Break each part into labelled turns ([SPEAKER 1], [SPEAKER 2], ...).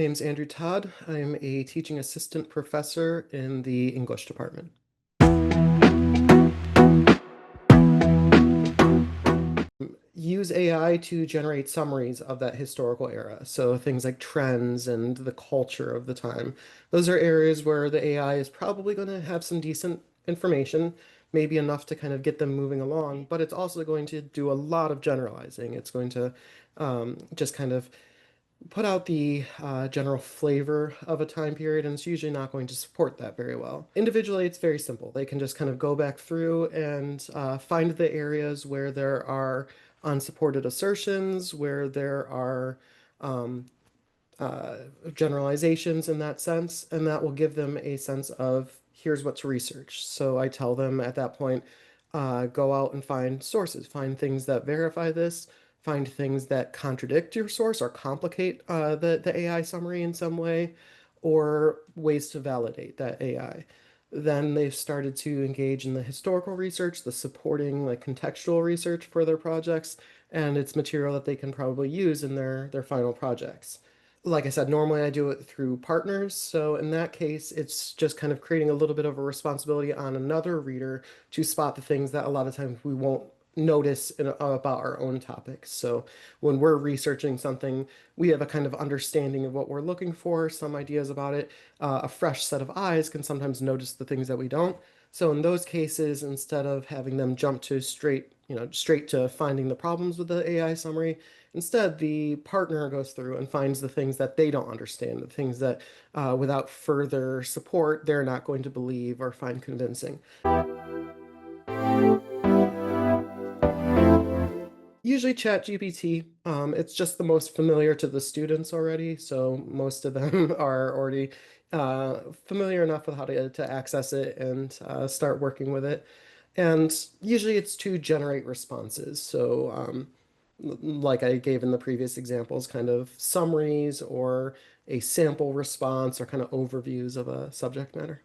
[SPEAKER 1] name's Andrew Todd. I'm a teaching assistant professor in the English department. Use AI to generate summaries of that historical era. So things like trends and the culture of the time. Those are areas where the AI is probably going to have some decent information, maybe enough to kind of get them moving along, but it's also going to do a lot of generalizing. It's going to just kind of put out the general flavor of a time period, and it's usually not going to support that very well. Individually, it's very simple. They can just kind of go back through and find the areas where there are unsupported assertions, where there are um, uh, generalizations in that sense, and that will give them a sense of here's what to research. So I tell them at that point, go out and find sources, find things that verify this, find things that contradict your source or complicate the AI summary in some way, or ways to validate that AI. Then they've started to engage in the historical research, the supporting like contextual research for their projects, and it's material that they can probably use in their final projects. Like I said, normally I do it through partners. So in that case, it's just kind of creating a little bit of a responsibility on another reader to spot the things that a lot of times we won't notice about our own topics. So when we're researching something, we have a kind of understanding of what we're looking for, some ideas about it. A fresh set of eyes can sometimes notice the things that we don't. So in those cases, instead of having them jump to straight to finding the problems with the AI summary, instead, the partner goes through and finds the things that they don't understand, the things that without further support, they're not going to believe or find convincing. Usually ChatGPT, it's just the most familiar to the students already, so most of them are already familiar enough with how to access it and start working with it. And usually it's to generate responses. So like I gave in the previous examples, kind of summaries or a sample response or kind of overviews of a subject matter.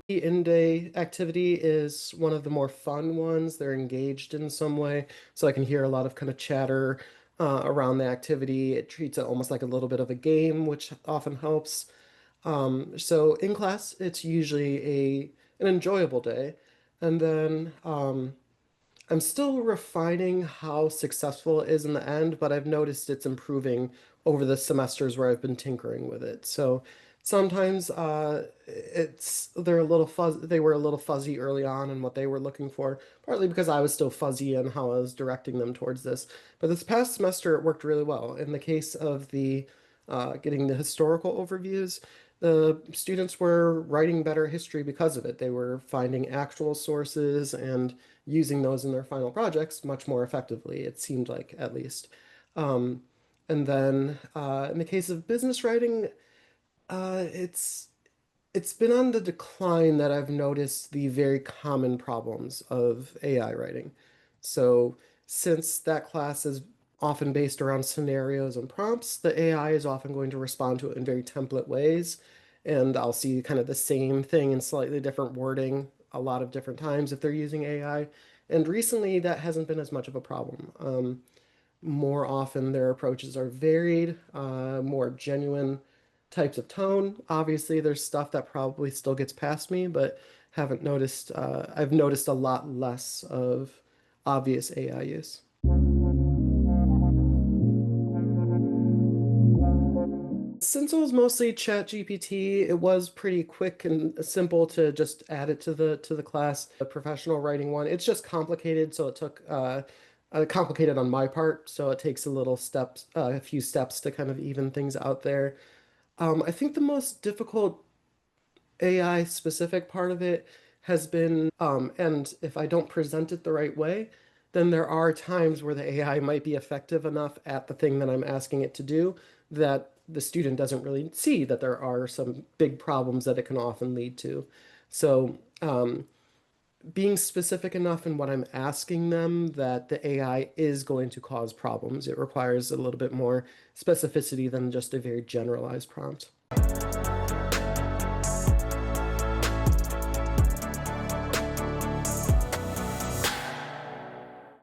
[SPEAKER 1] The in-day activity is one of the more fun ones. They're engaged in some way, so I can hear a lot of kind of chatter around the activity. It treats it almost like a little bit of a game, which often helps. So in class, it's usually an enjoyable day, and then I'm still refining how successful it is in the end, but I've noticed it's improving over the semesters where I've been tinkering with it. So sometimes they were a little fuzzy early on in what they were looking for, partly because I was still fuzzy in how I was directing them towards this. But this past semester it worked really well. In the case of the getting the historical overviews, the students were writing better history because of it. They were finding actual sources and using those in their final projects much more effectively, it seemed like, at least. Um, and then in the case of business writing, uh, it's it's been on the decline that I've noticed the very common problems of AI writing. So since that class is often based around scenarios and prompts, the AI is often going to respond to it in very template ways. And I'll see kind of the same thing in slightly different wording a lot of different times if they're using AI. And recently, that hasn't been as much of a problem. More often, their approaches are varied, more genuine types of tone. Obviously, there's stuff that probably still gets past me, but haven't noticed. I've noticed a lot less of obvious AI use. Since it was mostly ChatGPT, it was pretty quick and simple to just add it to the class. The professional writing one, it's just complicated, so it took complicated on my part, so it takes a few steps to kind of even things out there. I think the most difficult AI specific part of it has been, and if I don't present it the right way, then there are times where the AI might be effective enough at the thing that I'm asking it to do that the student doesn't really see that there are some big problems that it can often lead to. So, being specific enough in what I'm asking them that the AI is going to cause problems. It requires a little bit more specificity than just a very generalized prompt.